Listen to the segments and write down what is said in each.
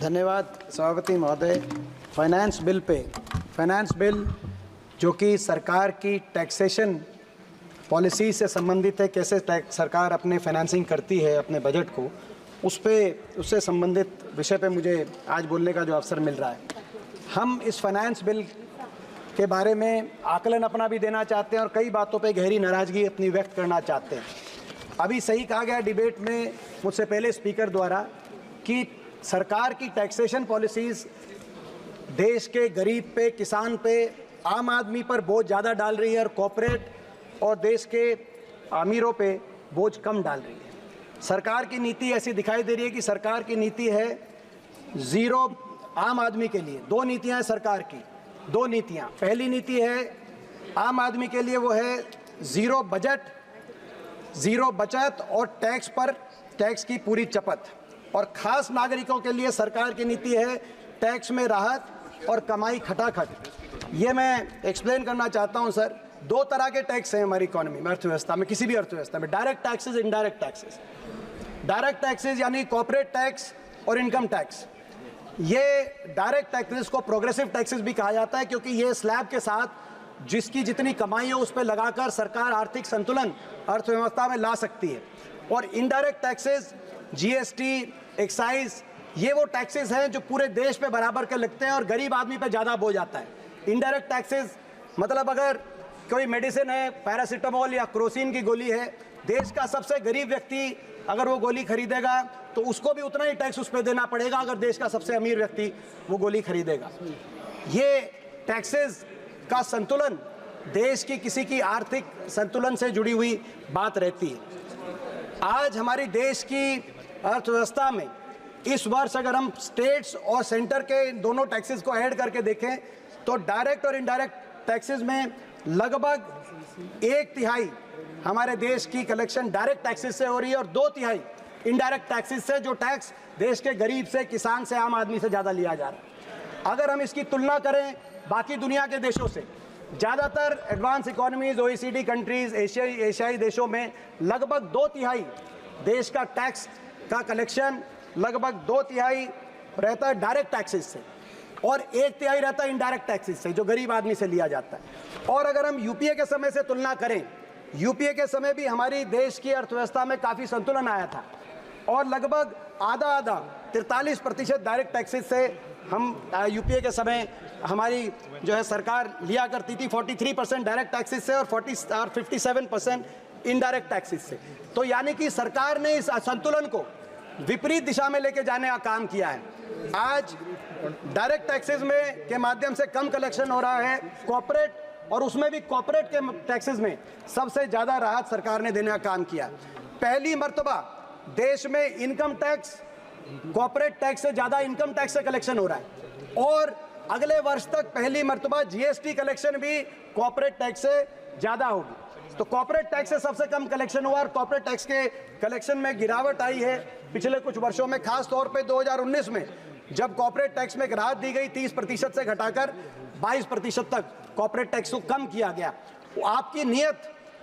धन्यवाद सभापति महोदय। फाइनेंस बिल जो कि सरकार की टैक्सेशन पॉलिसी से संबंधित है, कैसे सरकार अपने फाइनेंसिंग करती है अपने बजट को, उससे संबंधित विषय पे मुझे आज बोलने का जो अवसर मिल रहा है। हम इस फाइनेंस बिल के बारे में आकलन अपना भी देना चाहते हैं और कई बातों पे गहरी नाराज़गी अपनी व्यक्त करना चाहते हैं। अभी सही कहा गया डिबेट में मुझसे पहले स्पीकर द्वारा कि सरकार की टैक्सेशन पॉलिसीज़ देश के गरीब पे, किसान पे, आम आदमी पर बोझ ज़्यादा डाल रही है और कॉर्पोरेट और देश के अमीरों पे बोझ कम डाल रही है। सरकार की नीति ऐसी दिखाई दे रही है कि सरकार की नीति है ज़ीरो आम आदमी के लिए। दो नीतियां हैं सरकार की, दो नीतियां। पहली नीति है आम आदमी के लिए, वो है ज़ीरो बजट, ज़ीरो बचत और टैक्स पर टैक्स की पूरी चपत। और ख़ास नागरिकों के लिए सरकार की नीति है टैक्स में राहत और कमाई खटाखट। ये मैं एक्सप्लेन करना चाहता हूँ सर। दो तरह के टैक्स हैं हमारी इकोनॉमी में, अर्थव्यवस्था में, किसी भी अर्थव्यवस्था में। Direct taxes, indirect taxes. Direct taxes यानी कॉर्पोरेट टैक्स और इनकम टैक्स। ये डायरेक्ट टैक्सेस को प्रोग्रेसिव टैक्सेस भी कहा जाता है, क्योंकि ये स्लैब के साथ जिसकी जितनी कमाई हो उस पर लगाकर सरकार आर्थिक संतुलन अर्थव्यवस्था में ला सकती है। और इनडायरेक्ट टैक्सेस, जीएसटी, एक्साइज, ये वो टैक्सेस हैं जो पूरे देश पे बराबर के लगते हैं और गरीब आदमी पे ज़्यादा बोझ आता है। इनडायरेक्ट टैक्सेस मतलब अगर कोई मेडिसिन है, पैरासीटामोल या क्रोसिन की गोली है, देश का सबसे गरीब व्यक्ति अगर वो गोली खरीदेगा तो उसको भी उतना ही टैक्स उस पर देना पड़ेगा अगर देश का सबसे अमीर व्यक्ति वो गोली खरीदेगा। ये टैक्सेस का संतुलन देश की किसी की आर्थिक संतुलन से जुड़ी हुई बात रहती है। आज हमारी देश की अर्थव्यवस्था में इस वर्ष अगर हम स्टेट्स और सेंटर के दोनों टैक्सेस को ऐड करके देखें तो डायरेक्ट और इनडायरेक्ट टैक्सेस में लगभग 1/3 हमारे देश की कलेक्शन डायरेक्ट टैक्सेस से हो रही है और 2/3 इनडायरेक्ट टैक्सेस से, जो टैक्स देश के गरीब से, किसान से, आम आदमी से ज़्यादा लिया जा रहा है। अगर हम इसकी तुलना करें बाकी दुनिया के देशों से, ज़्यादातर एडवांस इकोनॉमीज, OECD कंट्रीज़, एशियाई देशों में लगभग 2/3 देश का टैक्स का कलेक्शन लगभग 2/3 रहता है डायरेक्ट टैक्सेस से और 1/3 रहता है इनडायरेक्ट टैक्सेस से, जो गरीब आदमी से लिया जाता है। और अगर हम यूपीए के समय से तुलना करें, यूपीए के समय भी हमारी देश की अर्थव्यवस्था में काफ़ी संतुलन आया था और लगभग आधा 43% डायरेक्ट टैक्सेस से हम यूपीए के समय हमारी जो है सरकार लिया करती थी, 43% डायरेक्ट टैक्सेस से और 57% इनडायरेक्ट टैक्सेस से। तो यानी कि सरकार ने इस असंतुलन को विपरीत दिशा में लेके जाने का काम किया है। आज डायरेक्ट टैक्सेस में के माध्यम से कम कलेक्शन हो रहा है, कॉर्पोरेट, और उसमें भी कॉर्पोरेट के टैक्सेस में सबसे ज़्यादा राहत सरकार ने देने का काम किया। पहली मर्तबा देश में इनकम टैक्स कॉर्पोरेट टैक्स से ज़्यादा इनकम टैक्स से कलेक्शन हो रहा है और अगले वर्ष तक पहली मर्तबा जीएसटी कलेक्शन भी कॉर्पोरेट टैक्स से ज़्यादा होगी। तो कॉर्पोरेट टैक्स से सबसे कम कलेक्शन हुआ और कॉर्पोरेट टैक्स के कलेक्शन में गिरावट आई है पिछले कुछ वर्षों में, खास तौर पे 2019 में जब कॉर्पोरेट टैक्स में एक राहत दी गई 30% से घटाकर 22% तक कॉर्पोरेट टैक्स को कम किया गया। आपकी नीयत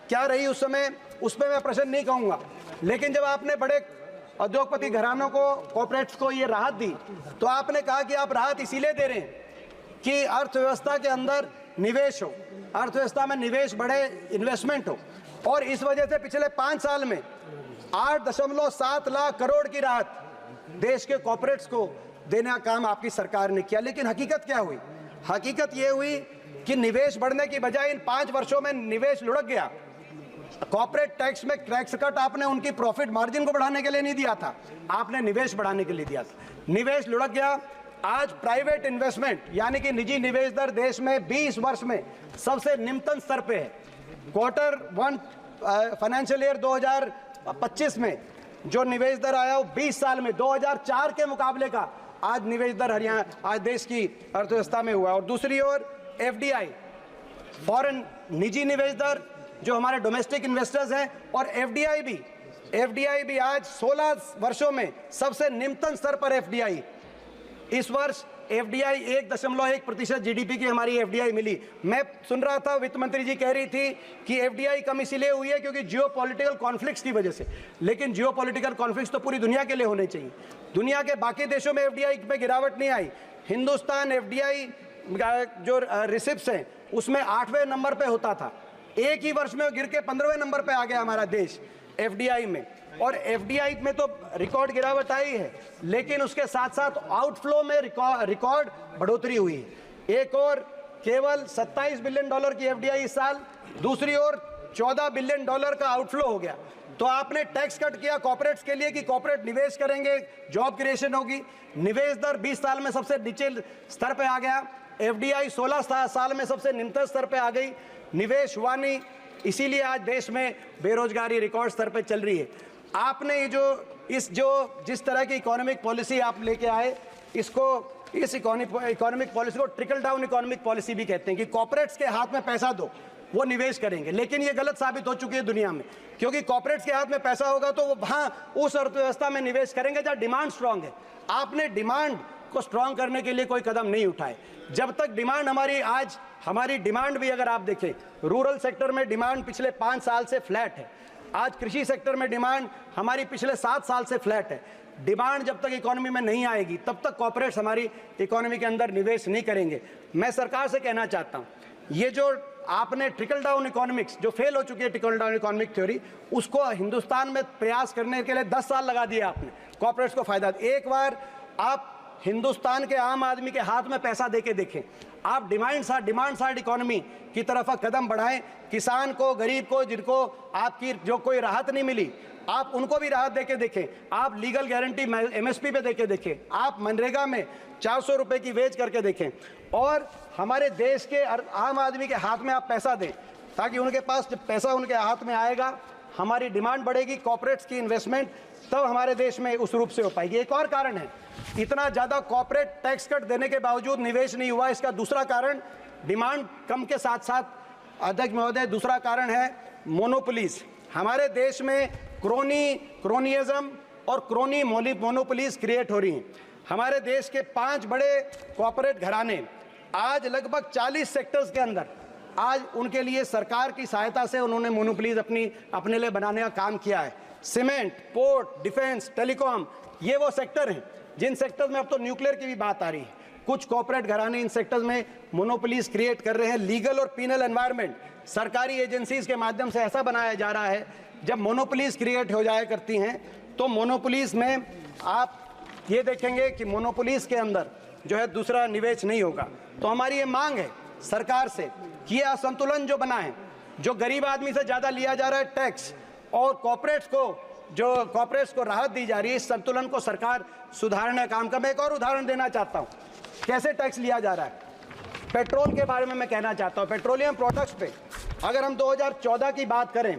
क्या रही उस समय, उस पर मैं प्रश्न नहीं कहूँगा, लेकिन जब आपने बड़े उद्योगपति घरानों को, कॉर्पोरेट्स को ये राहत दी तो आपने कहा कि आप राहत इसीलिए दे रहे हैं कि अर्थव्यवस्था के अंदर निवेश हो, अर्थव्यवस्था में निवेश बढ़े, इन्वेस्टमेंट हो। और इस वजह से पिछले 5 साल में 8.7 लाख करोड़ की राहत देश के कॉर्पोरेट्स को देने का काम आपकी सरकार ने किया। लेकिन हकीकत क्या हुई? हकीकत ये हुई कि निवेश बढ़ने की बजाय इन 5 वर्षों में निवेश लुढ़क गया। कॉर्पोरेट टैक्स में टैक्स कट आपने उनकी प्रॉफिट मार्जिन को बढ़ाने के लिए नहीं दिया था, आपने निवेश बढ़ाने के लिए दिया था। निवेश लुढ़क गया। आज प्राइवेट इन्वेस्टमेंट यानी कि निजी निवेश दर देश में 20 वर्ष में सबसे निम्नतम स्तर पे है। Q1 फाइनेंशियल ईयर 2025 में जो निवेश दर आया वो 20 साल में 2004 के मुकाबले का आज निवेश दर हरियाणा, आज देश की अर्थव्यवस्था में हुआ। और दूसरी ओर FDI, फॉरेन निजी निवेश दर, जो हमारे डोमेस्टिक इन्वेस्टर्स हैं, और FDI भी आज 16 वर्षों में सबसे निम्नतम स्तर पर FDI इस वर्ष एफडीआई 1.1% जीडीपी की हमारी एफडीआई मिली। मैं सुन रहा था वित्त मंत्री जी कह रही थी कि एफडीआई कम इसीलिए हुई है क्योंकि जियोपॉलिटिकल कॉन्फ्लिक्ट्स की वजह से, लेकिन जियोपॉलिटिकल कॉन्फ्लिक्ट्स तो पूरी दुनिया के लिए होने चाहिए। दुनिया के बाकी देशों में एफडीआई में गिरावट नहीं आई। हिंदुस्तान एफडीआई जो रिसिप्ट्स हैं उसमें 8वें नंबर पे होता था, एक ही वर्ष में गिर के 15वें नंबर पे आ गया हमारा देश एफडीआई में। और एफडीआई में तो रिकॉर्ड गिरावट आई है, लेकिन उसके साथ साथ आउटफ्लो में रिकॉर्ड बढ़ोतरी हुई है। एक और केवल $27 बिलियन की एफडीआई इस साल, दूसरी ओर $14 बिलियन का आउटफ्लो हो गया। तो आपने टैक्स कट किया कॉर्पोरेट्स के लिए कि कॉर्पोरेट निवेश करेंगे, जॉब क्रिएशन होगी। निवेश दर 20 साल में सबसे नीचे स्तर पे आ गया, एफडीआई 16 साल में सबसे निम्नतम स्तर पे आ गई, निवेश हुआ नहीं, इसीलिए आज देश में बेरोजगारी रिकॉर्ड स्तर पे चल रही है। आपने ये जिस तरह की इकोनॉमिक पॉलिसी आप लेके आए, इस इकोनॉमिक पॉलिसी को ट्रिकल डाउन इकोनॉमिक पॉलिसी भी कहते हैं कि कॉर्पोरेट्स के हाथ में पैसा दो, वो निवेश करेंगे। लेकिन ये गलत साबित हो चुकी है दुनिया में, क्योंकि कॉर्पोरेट्स के हाथ में पैसा होगा तो वो वहाँ उस अर्थव्यवस्था में निवेश करेंगे जहाँ डिमांड स्ट्रांग है। आपने डिमांड को स्ट्रांग करने के लिए कोई कदम नहीं उठाए। जब तक डिमांड हमारी डिमांड भी अगर आप देखें, रूरल सेक्टर में डिमांड पिछले 5 साल से फ्लैट है। आज कृषि सेक्टर में डिमांड हमारी पिछले 7 साल से फ्लैट है। डिमांड जब तक इकोनॉमी में नहीं आएगी तब तक कॉर्पोरेट्स हमारी इकोनॉमी के अंदर निवेश नहीं करेंगे। मैं सरकार से कहना चाहता हूँ, ये जो आपने ट्रिकल डाउन इकोनॉमिक्स जो फेल हो चुकी है, ट्रिकल डाउन इकोनॉमिक थ्योरी, उसको हिंदुस्तान में प्रयास करने के लिए 10 साल लगा दिए आपने कॉर्पोरेट्स को फायदा। एक बार आप हिंदुस्तान के आम आदमी के हाथ में पैसा देके देखें, आप डिमांड साइड इकोनॉमी की तरफ कदम बढ़ाएं। किसान को, गरीब को, जिनको आपकी जो कोई राहत नहीं मिली, आप उनको भी राहत देके देखें। आप लीगल गारंटी एमएसपी पे देके देखें, आप मनरेगा में 400 रुपए की वेज करके देखें, और हमारे देश के आम आदमी के हाथ में आप पैसा दें, ताकि उनके पास जब पैसा उनके हाथ में आएगा, हमारी डिमांड बढ़ेगी, कॉर्पोरेट्स की इन्वेस्टमेंट तब हमारे देश में उस रूप से हो पाएगी। एक और कारण है, इतना ज़्यादा कॉर्पोरेट टैक्स कट देने के बावजूद निवेश नहीं हुआ। इसका दूसरा कारण डिमांड कम के साथ साथ, अध्यक्ष महोदय, दूसरा कारण है मोनोपोलीज। हमारे देश में क्रोनियज्म और मोनोपोलीज क्रिएट हो रही हैं। हमारे देश के 5 बड़े कॉर्पोरेट घराने आज लगभग 40 सेक्टर्स के अंदर, आज उनके लिए सरकार की सहायता से उन्होंने मोनोपोलीज अपने लिए बनाने का काम किया है। सीमेंट, पोर्ट, डिफेंस, टेलीकॉम, ये वो सेक्टर हैं जिन सेक्टर्स में अब तो न्यूक्लियर की भी बात आ रही है। कुछ कॉर्पोरेट घराने इन सेक्टर्स में मोनोपोलीज क्रिएट कर रहे हैं। लीगल और पीनल एनवायरनमेंट सरकारी एजेंसीज के माध्यम से ऐसा बनाया जा रहा है, जब मोनोपोलीज क्रिएट हो जाया करती हैं तो मोनोपोलीज में आप ये देखेंगे कि मोनोपोलीज के अंदर जो है दूसरा निवेश नहीं होगा। तो हमारी ये मांग है सरकार से कि ये असंतुलन जो बना है, जो गरीब आदमी से ज़्यादा लिया जा रहा है टैक्स, और कॉर्पोरेट्स को राहत दी जा रही है, इस संतुलन को सरकार सुधारने का काम कर। मैं एक और उदाहरण देना चाहता हूँ कैसे टैक्स लिया जा रहा है। पेट्रोल के बारे में मैं कहना चाहता हूँ, पेट्रोलियम प्रोडक्ट्स पे अगर हम 2014 की बात करें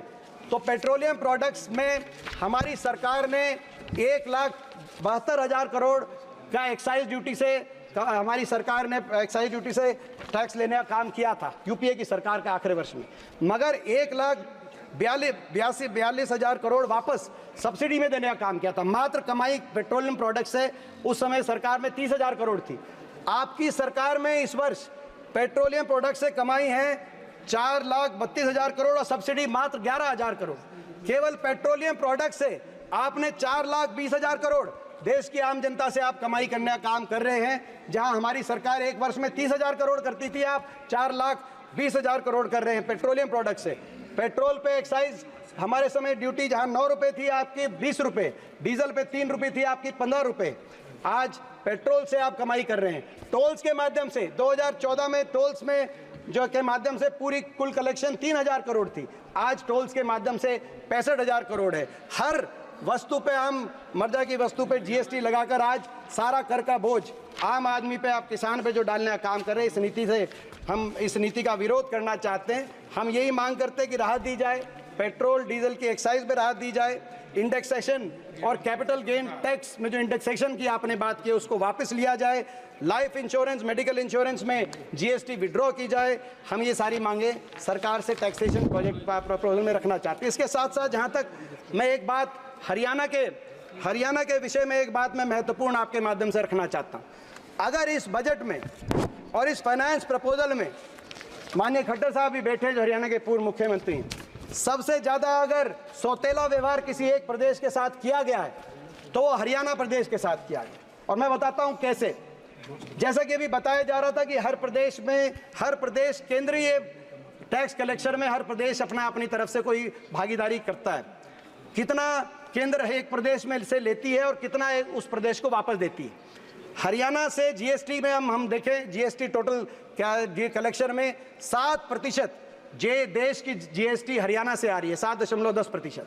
तो पेट्रोलियम प्रोडक्ट्स में हमारी सरकार ने 1,72,000 करोड़ का एक्साइज ड्यूटी से, हमारी सरकार ने एक्साइज ड्यूटी से टैक्स लेने का काम किया था यूपीए की सरकार के आखिरी वर्ष में, मगर 1,42,000 करोड़ वापस सब्सिडी में देने का काम किया था। मात्र कमाई पेट्रोलियम प्रोडक्ट से उस समय सरकार में 30,000 करोड़ थी। आपकी सरकार में इस वर्ष पेट्रोलियम प्रोडक्ट से कमाई है 4,32,000 करोड़ और सब्सिडी मात्र 11,000 करोड़। केवल पेट्रोलियम प्रोडक्ट से आपने 4,20,000 करोड़ देश की आम जनता से आप कमाई करने का काम कर रहे हैं। जहां हमारी सरकार एक वर्ष में 30,000 करोड़ करती थी, आप 4,20,000 करोड़ कर रहे हैं पेट्रोलियम प्रोडक्ट से। पेट्रोल पे एक्साइज हमारे समय ड्यूटी जहां 9 रुपए थी आपकी 20 रुपए, डीजल पे 3 रुपए थी आपकी 15 रुपए। आज पेट्रोल से आप कमाई कर रहे हैं। टोल्स के माध्यम से 2014 में टोल्स में जो के माध्यम से पूरी कुल कलेक्शन 3,000 करोड़ थी, आज टोल्स के माध्यम से 65,000 करोड़ है। हर वस्तु पे, आम मर्जा की वस्तु पे जीएसटी लगाकर आज सारा कर का बोझ आम आदमी पे, आप किसान पे जो डालने का काम कर रहे हैं, इस नीति से हम इस नीति का विरोध करना चाहते हैं। हम यही मांग करते हैं कि राहत दी जाए, पेट्रोल डीजल की एक्साइज में राहत दी जाए, इंडेक्सेशन और कैपिटल गेन टैक्स में जो इंडेक्सेशन की आपने बात की उसको वापस लिया जाए, लाइफ इंश्योरेंस, मेडिकल इंश्योरेंस में जीएसटी विड्रॉ की जाए। हम ये सारी मांगे सरकार से टैक्सेशन प्रोजेक्ट प्रपोजल में रखना चाहते हैं। इसके साथ साथ जहाँ तक मैं एक बात हरियाणा के हरियाणा के विषय में एक बात मैं महत्वपूर्ण आपके माध्यम से रखना चाहता हूं। अगर इस बजट में और इस फाइनेंस प्रपोजल में, माननीय खट्टर साहब भी बैठे जो हरियाणा के पूर्व मुख्यमंत्री हैं, सबसे ज़्यादा अगर सौतेला व्यवहार किसी एक प्रदेश के साथ किया गया है तो वो हरियाणा प्रदेश के साथ किया है। और मैं बताता हूं कैसे। जैसा कि अभी बताया जा रहा था कि हर प्रदेश केंद्रीय टैक्स कलेक्शन में हर प्रदेश अपनी तरफ से कोई भागीदारी करता है। कितना केंद्र एक प्रदेश में से लेती है और कितना उस प्रदेश को वापस देती है। हरियाणा से जीएसटी में हम देखें, जीएसटी टोटल क्या कलेक्शन में 7% देश की जीएसटी हरियाणा से आ रही है, 7.10%।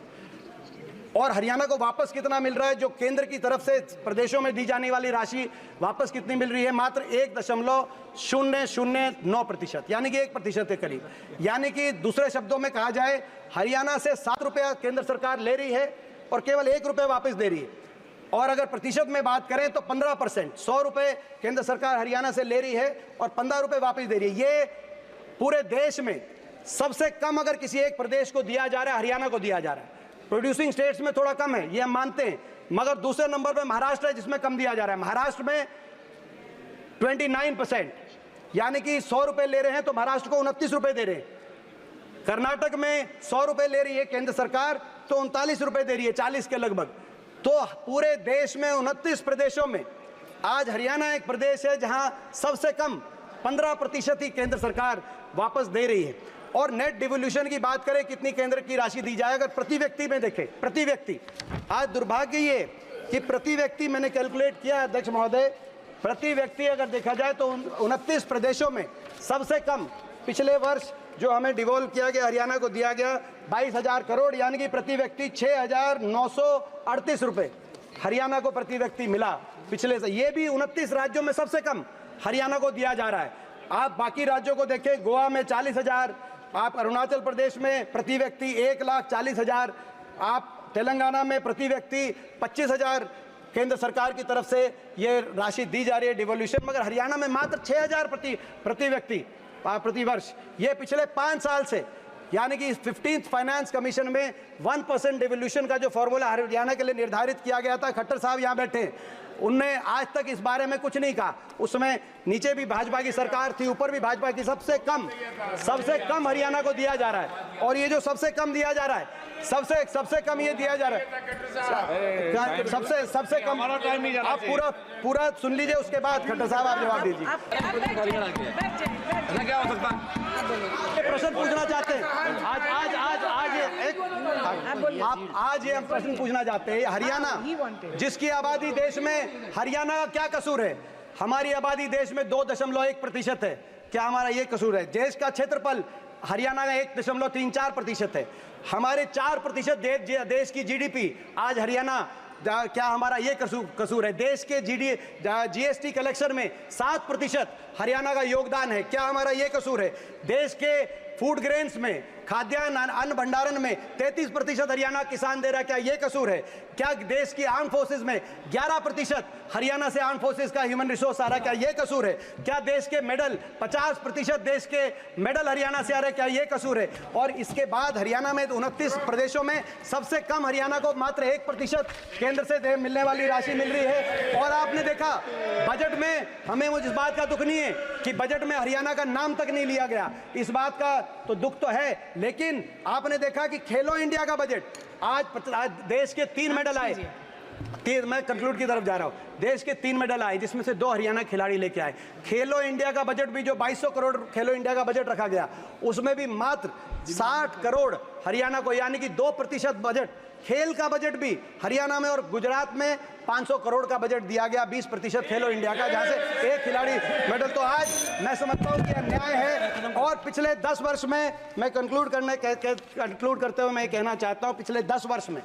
और हरियाणा को वापस कितना मिल रहा है? जो केंद्र की तरफ से प्रदेशों में दी जाने वाली राशि वापस कितनी मिल रही है? मात्र 1.009%, यानी कि 1% के करीब। यानी कि दूसरे शब्दों में कहा जाए, हरियाणा से 7 रुपया केंद्र सरकार ले रही है और केवल 1 रुपये वापस दे रही है। और अगर प्रतिशत में बात करें तो 15%, 100 रुपये केंद्र सरकार हरियाणा से ले रही है और 15 रुपये वापस दे रही है। ये पूरे देश में सबसे कम अगर किसी एक प्रदेश को दिया जा रहा है, हरियाणा को दिया जा रहा है। प्रोड्यूसिंग स्टेट्स में थोड़ा कम है, ये हम मानते हैं, मगर दूसरे नंबर पे महाराष्ट्र है जिसमें कम दिया जा रहा है। महाराष्ट्र में 29%, यानी कि 100 रुपये ले रहे हैं तो महाराष्ट्र को 29 रुपये दे रहे हैं। कर्नाटक में 100 रुपये ले रही है केंद्र सरकार तो 39 रुपये दे रही है, 40 के लगभग। तो पूरे देश में 29 प्रदेशों में आज हरियाणा एक प्रदेश है जहां सबसे कम 15% ही केंद्र सरकार वापस दे रही है। और नेट डिवोल्यूशन की बात करें, कितनी केंद्र की राशि दी जाए, अगर प्रति व्यक्ति में देखें, प्रति व्यक्ति, आज दुर्भाग्य ये कि प्रति व्यक्ति मैंने कैलकुलेट किया अध्यक्ष महोदय, प्रति व्यक्ति अगर देखा जाए तो 29 प्रदेशों में सबसे कम पिछले वर्ष जो हमें डिवोल्व किया गया, हरियाणा को दिया गया 22,000 करोड़, यानी कि प्रति व्यक्ति 6,938 रुपये हरियाणा को प्रति व्यक्ति मिला पिछले से। ये भी 29 राज्यों में सबसे कम हरियाणा को दिया जा रहा है। आप बाकी राज्यों को देखें, गोवा में 40,000, आप अरुणाचल प्रदेश में प्रति व्यक्ति 1,40,000, आप तेलंगाना में प्रति व्यक्ति 25,000 केंद्र सरकार की तरफ से ये राशि दी जा रही है डिवोल्यूशन, मगर हरियाणा में मात्र 6,000 प्रति व्यक्ति प्रति वर्ष। ये पिछले 5 साल से, यानी कि 15th फाइनेंस कमीशन में 1% डिवोल्यूशन का जो फॉर्मूला हरियाणा के लिए निर्धारित किया गया था, खट्टर साहब यहाँ बैठे, उनने आज तक इस बारे में कुछ नहीं कहा। उसमें नीचे भी भाजपा की सरकार थी, ऊपर भी भाजपा की, सबसे कम हरियाणा को दिया जा रहा है। और ये जो सबसे कम दिया जा रहा है, सबसे कम ये दिया जा रहा है, सबसे कम। आप पूरा सुन लीजिए, उसके बाद खट्टर साहब आप जवाब दीजिए। क्या हो सकता है? प्रश्न पूछना चाहते हैं आज ये हम प्रश्न पूछना चाहते हैं। हरियाणा जिसकी आबादी देश में, हरियाणा का क्या कसूर है? हमारी आबादी देश में 2.1% है, क्या हमारा ये कसूर है? देश का क्षेत्रफल हरियाणा का 1.34% है। हमारे 4% देश की जीडीपी आज हरियाणा, क्या हमारा ये कसूर है? देश के जीएसटी कलेक्शन में 7% हरियाणा का योगदान है, क्या हमारा ये कसूर है? देश के फूड ग्रेन्स में, खाद्यान्न अन्न भंडारण में 33% हरियाणा किसान दे रहा है, क्या ये कसूर है? क्या देश की आर्म फोर्सेस में 11% हरियाणा से आर्म फोर्सेस का ह्यूमन रिसोर्स आ रहा है, क्या ये कसूर है? क्या देश के मेडल 50% देश के मेडल हरियाणा से आ रहे हैं, क्या ये कसूर है? और इसके बाद हरियाणा में 29 प्रदेशों में सबसे कम हरियाणा को मात्र 1% केंद्र से मिलने वाली राशि मिल रही है। और आपने देखा बजट में, हमें मुझे इस बात का दुख नहीं है कि बजट में हरियाणा का नाम तक नहीं लिया गया, इस बात का तो दुख तो है। लेकिन आपने देखा कि खेलो इंडिया का बजट, आज देश के 3 मेडल आए, मैं कंक्लूड की तरफ जा रहा हूं, देश के 3 मेडल आए जिसमें से 2 हरियाणा खिलाड़ी लेके आए। खेलो इंडिया का बजट भी जो 2200 करोड़ खेलो इंडिया का बजट रखा गया, उसमें भी मात्र 60 करोड़ हरियाणा को, यानी कि 2% बजट खेल का बजट भी हरियाणा में। और गुजरात में 500 करोड़ का बजट दिया गया, 20% खेलो इंडिया का, जहां से एक खिलाड़ी मेडल। तो आज मैं समझता हूं कि अन्याय है। और पिछले 10 वर्ष में मैं कंक्लूड करते हुए मैं कहना चाहता हूं, पिछले 10 वर्ष में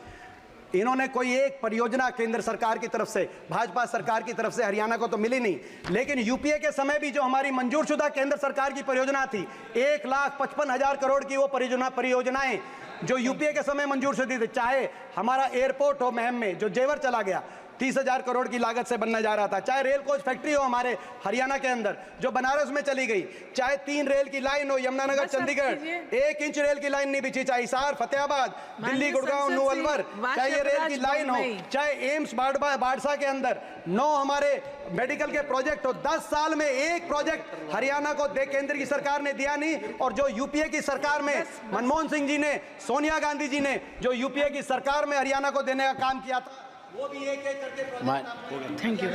इन्होंने कोई एक परियोजना केंद्र सरकार की तरफ से, भाजपा सरकार की तरफ से हरियाणा को तो मिली नहीं। लेकिन यूपीए के समय भी जो हमारी मंजूरशुदा केंद्र सरकार की परियोजना थी, 1,55,000 करोड़ की वो परियोजनाएं जो यूपीए के समय मंजूर शुदा थी, चाहे हमारा एयरपोर्ट हो महम में जो जेवर चला गया, 30,000 करोड़ की लागत से बनने जा रहा था। चाहे रेल कोच फैक्ट्री हो हमारे हरियाणा के अंदर जो बनारस में चली गई, चाहे 3 रेल की लाइन हो यमुनानगर चंडीगढ़, 1 इंच रेल की लाइन नहीं बिछी, चाहे हिसार फतेहाबाद दिल्ली गुड़गांव न्यू अलवर, चाहे ये रेल की लाइन हो, चाहे एम्स बाड़सा के अंदर 9 हमारे मेडिकल के प्रोजेक्ट हो। 10 साल में एक प्रोजेक्ट हरियाणा को केंद्र की सरकार ने दिया नहीं। और जो यूपीए की सरकार में मनमोहन सिंह जी ने, सोनिया गांधी जी ने जो यूपीए की सरकार में हरियाणा को देने का काम किया था, वो भी एक-एक करके प्रोजेक्ट। Thank you.